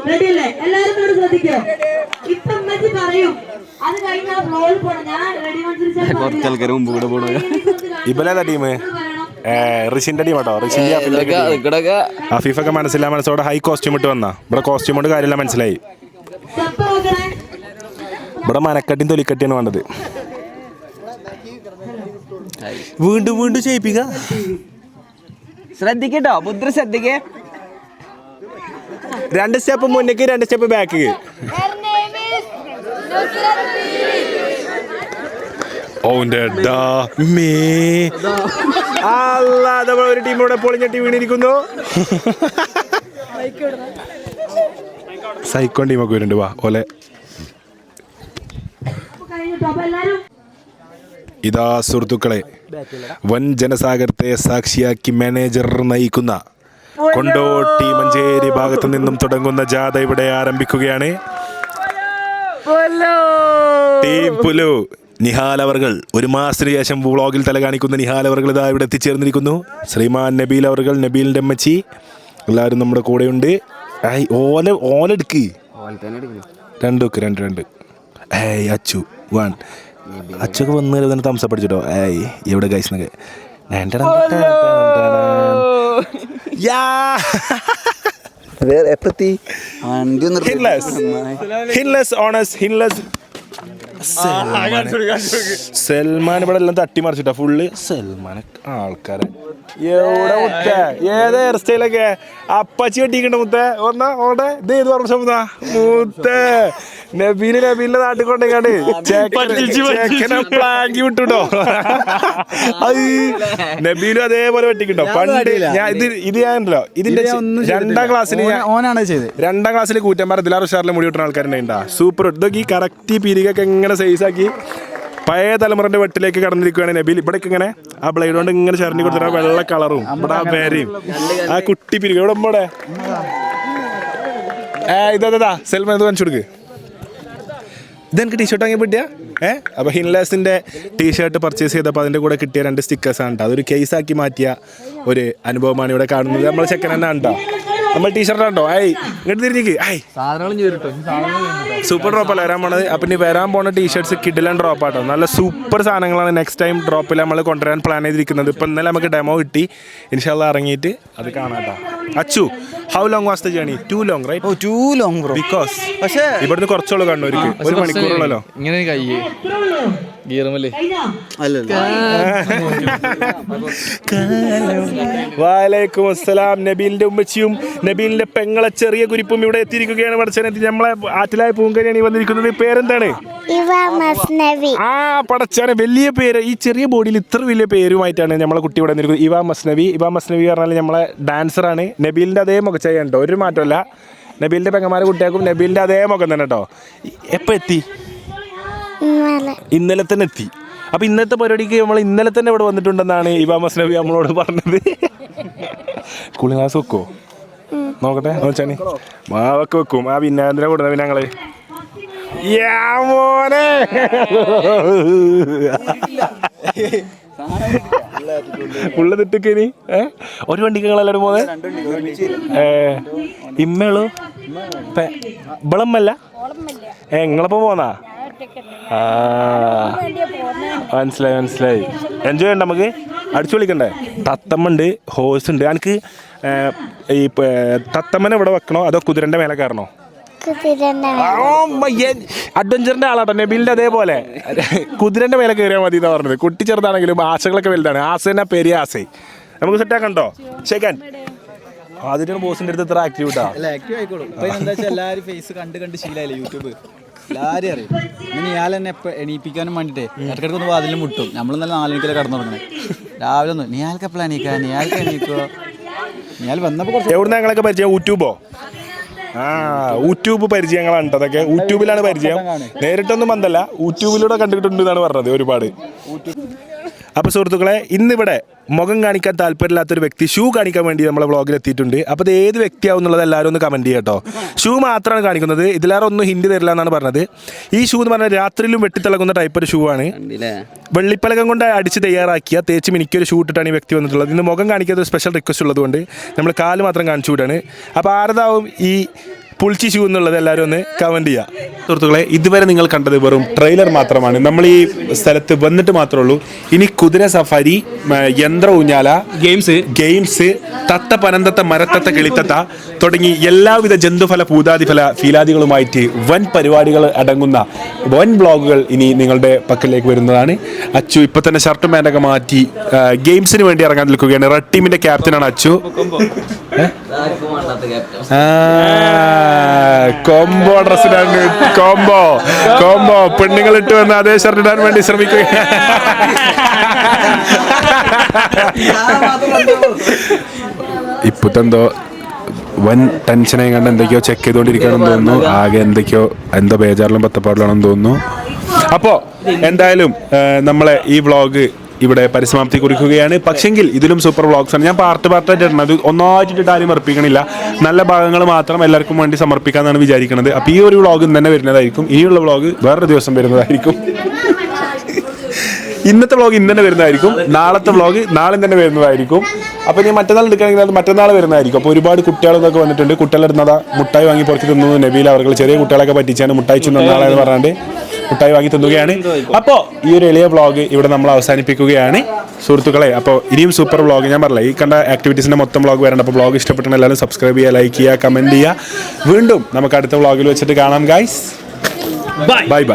റെഡി അല്ലേ? എല്ലാരും ഇവിടെ ശ്രദ്ധിക്കോ. ഇപ്പൊ ഇമ്മച്ചി പറയും. അത് കഴിഞ്ഞാൽ ഫ്ലോറിൽ പോണം. ഞാൻ റെഡി 1 2 സ്റ്റാർട്ട് കുറച്ച് ആൾക്കാർ മുമ്പ് കൂടെ പോണ ഇബലേതാ ടീം? റിഷിന്റെ ടീം കേട്ടോ. റിഷിന്റെ അഫീഫൊക്കെ മനസ്സോടെ ഹൈ കോസ്റ്റ്യൂം ഇട്ട് വന്നാ. ഇവിടെ കോസ്റ്റ്യൂം കൊണ്ട് കാര്യമില്ല, മനസ്സിലായി. ഇവിടെ മനക്കട്ടിയും തൊലിക്കട്ടിയാണ് വേണ്ടത്. വീണ്ടും ചെയ്യിപ്പിക്ക. ശ്രദ്ധിക്കട്ടോ, മുദ്ര ശ്രദ്ധിക്കേ. 2 സ്റ്റെപ്പ് മുന്നേക്ക് 2 സ്റ്റെപ്പ് ബാക്ക്. ഒരു ടീമിലൂടെ പൊളിഞ്ഞട്ടി വീണിരിക്കുന്നു. സൈക്കോൺ ടീമൊക്കെ വരുന്നുണ്ട്. വാ ഓലെ. ഇതാ സുഹൃത്തുക്കളെ, വൻ ജനസാഗരത്തെ സാക്ഷിയാക്കി മാനേജർ നയിക്കുന്ന കൊണ്ടോട്ടി മഞ്ചേരി ഭാഗത്തു നിന്നും തുടങ്ങുന്ന ജാഥ ഇവിടെ ആരംഭിക്കുകയാണ്. ടീം പുലു നിഹാൽ അവർകൾ, ഒരു മാസത്തിന് ശേഷം വ്ളോഗിൽ തല കാണിക്കുന്ന നിഹാൽ അവർകൾ ഇതാ ഇവിടെ എത്തിച്ചേർന്നിരിക്കുന്നു. ശ്രീമാൻ നബീൽ അവർകൾ, നബീലിൻ്റെ അമ്മച്ചി എല്ലാവരും നമ്മുടെ കൂടെയുണ്ട്. ഓലെടുക്ക് 2 ഏയ് അച്ചു 1 അച്ചൊക്കെ വന്ന് തന്നെ തംസപ്പടിച്ചിട്ടോ. ഏയ് എവിടെ ഗൈസ്ന്നൊക്കെ സൽമാൻ ഇവിടെ എല്ലാം തട്ടിമറിച്ചിട്ടാ ഫുള്ള്. സൽമാൻ ആൾക്കാരെ എവിടെ മുത്ത ഏത് ഹെയർ സ്റ്റൈലൊക്കെ അപ്പച്ചി വെട്ടിക്കണ്ട മുത്തേ. ഓടെ ഇത് ഏത് വർഷം മുത്ത നബീലിന്റെ നാട്ടിൽ കൊണ്ടേക്കാണ്ട് പ്ലാങ്കി വിട്ടുട്ടോ. അത് നബീലും അതേപോലെ വെട്ടിക്കിട്ടോ. പണ്ട് ഞാൻ ഇത് ഞാനുണ്ടല്ലോ, ഇതിന്റെ 2ാം ക്ലാസ്സിൽ കൂറ്റന്മാർ ഇതിലാറ് ഉഷാറിലെ മുടി വിട്ടുന്ന ആൾക്കാരുണ്ടായിട്ടാ. സൂപ്പർ. ഇതൊക്കെ ഈ കറക്റ്റ് പിരികൊക്കെ എങ്ങനെ സൈസാക്കി പഴയ തലമുറന്റെ വെട്ടിലേക്ക് കടന്നിരിക്കുകയാണ് നബീൽ. ഇവിടേക്ക് ഇങ്ങനെ ആ ബ്ലേഡ് കൊണ്ട് ഇങ്ങനെ ചരണ്ടി കൊടുത്തിട്ട് വെള്ള കളറും ഇവിടെ ആ പേരയും ആ കുട്ടി പിരിക ഇവിടെ ഇവിടെ ഇതാ സൽമാൻ ഇത് കാണിച്ചു കൊടുക്ക്. ഇതെനിക്ക് ടീഷർട്ട് വാങ്ങി പറ്റിയ അപ്പോൾ ഹിൻലാസിൻ്റെ ടീഷർട്ട് പർച്ചേസ് ചെയ്തപ്പോൾ അതിൻ്റെ കൂടെ കിട്ടിയ 2 സ്റ്റിക്കേഴ്സാണ് കേട്ടോ. അതൊരു കേസാക്കി മാറ്റിയ ഒരു അനുഭവമാണ് ഇവിടെ കാണുന്നത്. നമ്മൾ സെക്കൻഡ് ഹാൻഡ് ആണ് കേട്ടോ. നമ്മൾ ടീഷർട്ട് ഉണ്ടോ? ഇങ്ങോട്ട് തിരിഞ്ഞിക്ക്. സൂപ്പർ ഡ്രോപ്പല്ല വരാൻ പോണത്. അപ്പം ഇനി വരാൻ പോണ ടീഷർട്ട്സ് കിഡിലൻ ഡ്രോപ്പാട്ടോ. നല്ല സൂപ്പർ സാധനങ്ങളാണ് നെക്സ്റ്റ് ടൈം ഡ്രോപ്പിൽ നമ്മൾ കൊണ്ടുവരാൻ പ്ലാൻ ചെയ്തിരിക്കുന്നത്. ഇപ്പം ഇന്നലെ നമുക്ക് ഡെമോ കിട്ടി. ഇൻഷാല്ലാ ഇറങ്ങിയിട്ട് അത് കാണാട്ടോ. Achu, how long was the journey? Too long right? Too long bro. Because ഇവിടുന്ന് കുറച്ചുള്ളൂ കണ്ണൂർക്ക്. 1 മണിക്കൂറുള്ളല്ലോ. ഇങ്ങനെ കയ്യേ ഗീറുമല്ലേ? വലൈക്കും അസ്സലാം. നബീലിന്റെ ഉമ്മച്ചിയും നബീലിന്റെ പെങ്ങളെ ചെറിയ കുരിപ്പും ഇവിടെ എത്തിയിരിക്കുകയാണ്. പടച്ചനെത്തി നമ്മളെ ആറ്റിലായ പൂങ്കരിയാണ് ഈ വന്നിരിക്കുന്നത്. പേരെന്താണ്? ആ പടച്ചാനെ, വലിയ പേര്. ഈ ചെറിയ ബോഡിയിൽ ഇത്ര വലിയ പേരുമായിട്ടാണ് നമ്മളെ കുട്ടി ഇവിടെ വന്നിരിക്കുന്നത്. ഇവാ മസ്നവി പറഞ്ഞാൽ നമ്മളെ ഡാൻസറാണ്. നബീലിന്റെ അതേ മുഖച്ചായ ഉണ്ടോ, ഒരു മാറ്റമല്ല. നബീലിന്റെ പെങ്ങന്മാരെ കുട്ടിയാക്കും നബീലിന്റെ അതേ മുഖം തന്നെ കേട്ടോ. എപ്പോൾ എത്തി? ഇന്നലെ തന്നെ എത്തി. അപ്പൊ ഇന്നത്തെ പരിപാടിക്ക് നമ്മൾ ഇന്നലെ തന്നെ ഇവിടെ വന്നിട്ടുണ്ടെന്നാണ് ഇവാമസ് നബി നമ്മളോട് പറഞ്ഞത്. കൂളിംഗ് ഗ്ലാസ് വെക്കോ നോക്കട്ടെ നോച്ചാണി മാവൊക്കെ വെക്കും. ആ പിന്നെ എന്തിനാ കൊടുത്ത പിന്നെ ഞങ്ങള് മോനെ ഉള്ളതിട്ടേനി ഒരു വണ്ടിക്ക് ഞങ്ങളെല്ലാരും പോന്നെ ഇമ്മേളു ഇവളമ്മല്ല നിങ്ങളപ്പോ പോന്നാ? ആ മനസ്സിലായി. എൻജോയ് ചെയ്യണ്ട നമുക്ക്, അടിച്ചു വിളിക്കണ്ടേ? തത്തമ്മ ഉണ്ട്, ഹോഴ്സ് ഉണ്ട്. എനിക്ക് ഈ തത്തമ്മനെ ഇവിടെ വെക്കണോ അതോ കുതിരന്റെ മേലെ കയറണോ? അഡ്വഞ്ചറിന്റെ ആളാട്ടോ നബീലിന്റെ. അതേപോലെ കുതിരന്റെ മേലെ കയറിയാൽ മതി എന്നാ പറഞ്ഞത്. കുട്ടി ചെറുതാണെങ്കിലും ആശകളൊക്കെ വലുതാണ്. ആസ തന്നെ പെരിയ ആസ. നമുക്ക് സെറ്റാക്കണ്ടോ? ഷേക്കാൻ ആദ്യമായിട്ടാണ് ബോസിന്റെ അടുത്ത് ഇത്ര ആക്റ്റീവ് ഇട്ടാ. എല്ലാവരും ഫേസ് കണ്ട് ശീലമായില്ലേ യൂട്യൂബ്, എല്ലാവരും അറിയും. ഇനി ഇയാൾ തന്നെ എണീപ്പിക്കാനും വേണ്ടിട്ടേ ഇടയ്ക്കിടയ്ക്ക് ഒന്ന് വാതിലും മുട്ടും. നമ്മൾ നല്ല 4 മണിക്കല്ലേ കടന്നു തുടങ്ങണേ. രാവിലെ ഒന്ന് നീയാൾക്ക് എപ്പോഴാണ് എണീക്കുക, നീയാൾക്ക് എണീക്കോ? നീയാൾ വന്നപ്പോൾ കുറച്ച് എവിടുന്ന് ഞങ്ങളൊക്കെ പരിചയം? യൂട്യൂബോ? യൂട്യൂബ് പരിചയങ്ങളാണ് അതൊക്കെ. യൂട്യൂബിലാണ് പരിചയം, നേരിട്ടൊന്നും ബന്ധമല്ല. യൂട്യൂബിലൂടെ കണ്ടിട്ടുണ്ട് എന്നാണ് പറഞ്ഞത് ഒരുപാട്. അപ്പോൾ സുഹൃത്തുക്കളെ, ഇന്നിവിടെ മുഖം കാണിക്കാൻ താല്പര്യമില്ലാത്തൊരു വ്യക്തി ഷൂ കാണിക്കാൻ വേണ്ടി നമ്മളെ വ്ളോഗിൽ എത്തിയിട്ടുണ്ട്. അപ്പോൾ ഇത് ഏത് വ്യക്തിയാവും എന്നുള്ളത് എല്ലാവരും ഒന്ന് കമൻറ്റ് ചെയ്യാം കേട്ടോ. ഷൂ മാത്രമാണ് കാണിക്കുന്നത്, ഇതിലേറെ ഒന്നും ഹിന്ദി തരില്ല എന്നാണ് പറഞ്ഞത്. ഈ ഷൂ എന്ന് പറഞ്ഞാൽ രാത്രിയിലും വെട്ടിത്തിളങ്ങുന്ന ടൈപ്പ് ഒരു ഷൂ ആണ്. വെള്ളിപ്പലകം കൊണ്ട് അടിച്ച് തയ്യാറാക്കിയ തേച്ച് മിനിക്കൊരു ഷൂ ഇട്ടിട്ടാണ് ഈ വ്യക്തി വന്നിട്ടുള്ളത്. ഇന്ന് മുഖം കാണിക്കാത്ത ഒരു സ്പെഷ്യൽ റിക്വസ്റ്റ് ഉള്ളതുകൊണ്ട് നമ്മൾ കാല് മാത്രം കാണിച്ചു വിടാണ്. അപ്പോൾ ആരതാവും ഈ പുൾച്ചി ഷൂ എന്നുള്ളത് എല്ലാവരും ഒന്ന് കമൻറ്റ് ചെയ്യുക. സുഹൃത്തുക്കളെ, ഇതുവരെ നിങ്ങൾ കണ്ടത് വെറും ട്രെയിലർ മാത്രമാണ്. നമ്മൾ ഈ സ്ഥലത്ത് വന്നിട്ട് മാത്രമേ ഉള്ളൂ. ഇനി കുതിര സഫാരി, യന്ത്ര ഊഞ്ഞാല, ഗെയിംസ്, തത്ത പനന്തത്ത മരത്തത്ത കിളിത്തത്ത തുടങ്ങി എല്ലാവിധ ജന്തുഫല പൂതാതിഫല ഫീലാദികളുമായിട്ട് വൻ പരിപാടികൾ അടങ്ങുന്ന വൻ ബ്ലോഗുകൾ ഇനി നിങ്ങളുടെ പക്കലേക്ക് വരുന്നതാണ്. അച്ചു ഇപ്പൊ തന്നെ ഷർട്ടും പാൻ്റൊക്കെ മാറ്റി ഗെയിംസിന് വേണ്ടി ഇറങ്ങാൻ നിൽക്കുകയാണ്. റെഡ് ടീമിന്റെ ക്യാപ്റ്റനാണ് അച്ചു. കോംബോ ഡ്രസ്സിനാണ്, കോംബോ പെണ്ണുങ്ങൾ ഇട്ട് വന്ന് അതേ ഷർട്ട് ഇടാൻ വേണ്ടി ശ്രമിക്കുക. ഇപ്പത്തെന്തോ വൻ ടെൻഷനായി കണ്ട് എന്തൊക്കെയോ ചെക്ക് ചെയ്തുകൊണ്ടിരിക്കുകയാണെന്ന് തോന്നുന്നു. ആകെ എന്തോ ബേജാറിലും പത്തപ്പാടിലാണെന്ന് തോന്നുന്നു. അപ്പോൾ എന്തായാലും നമ്മളെ ഈ വ്ളോഗ് ഇവിടെ പരിസമാപ്തി കുറിക്കുകയാണ്. പക്ഷെങ്കിൽ ഇതിലും സൂപ്പർ വ്ളോഗ്സാണ്. ഞാൻ പാർട്ടായിട്ട് ഇടുന്നത്, ഒന്നായിട്ട് ആരും സമർപ്പിക്കണില്ല. നല്ല ഭാഗങ്ങൾ മാത്രം എല്ലാവർക്കും വേണ്ടി സമർപ്പിക്കാമെന്നാണ് വിചാരിക്കുന്നത്. അപ്പോൾ ഈ ഒരു വ്ളോഗ് ഇന്ന് തന്നെ വരുന്നതായിരിക്കും. ഇനിയുള്ള വ്ളോഗ് വേറൊരു ദിവസം വരുന്നതായിരിക്കും. ഇന്നത്തെ വ്ളോഗ് ഇന്ന് തന്നെ വരുന്നതായിരിക്കും. നാളത്തെ വ്ളോഗ് നാളെ തന്നെ വരുന്നതായിരിക്കും. അപ്പോൾ ഇനി മറ്റന്നാൾ എടുക്കുകയാണെങ്കിൽ അത് മറ്റന്നാൾ വരുന്നതായിരിക്കും. അപ്പോൾ ഒരുപാട് കുട്ടികളൊക്കെ വന്നിട്ടുണ്ട്. കുട്ടികളെടുന്നത് മുട്ടായി വാങ്ങി പുറത്ത് തിന്നു. നബീൽ അവർ ചെറിയ കുട്ടികളൊക്കെ പറ്റിച്ചാണ് മുട്ടായി നാളെന്ന് പറഞ്ഞാണ്ട് മുട്ടായി വാങ്ങി തിന്നുകയാണ്. അപ്പോൾ ഈ ഒരു എളിയ വ്ളോഗ് ഇവിടെ നമ്മൾ അവസാനിപ്പിക്കുകയാണ് സുഹൃത്തുക്കളെ. അപ്പോൾ ഇനിയും സൂപ്പർ വ്ളോഗ്, ഞാൻ പറഞ്ഞില്ല, ഈ കണ്ട ആക്ടിവിറ്റീസിൻ്റെ മൊത്തം വ്ളോഗ് വരണം. അപ്പോൾ വ്ളോഗ് ഇഷ്ടപ്പെട്ടാൽ എല്ലാവരും സബ്സ്ക്രൈബ് ചെയ്യുക, ലൈക്ക് ചെയ്യുക, കമൻറ്റ് ചെയ്യുക. വീണ്ടും നമുക്ക് അടുത്ത വ്ളോഗിൽ വെച്ചിട്ട് കാണാം ഗൈസ്. ബൈ.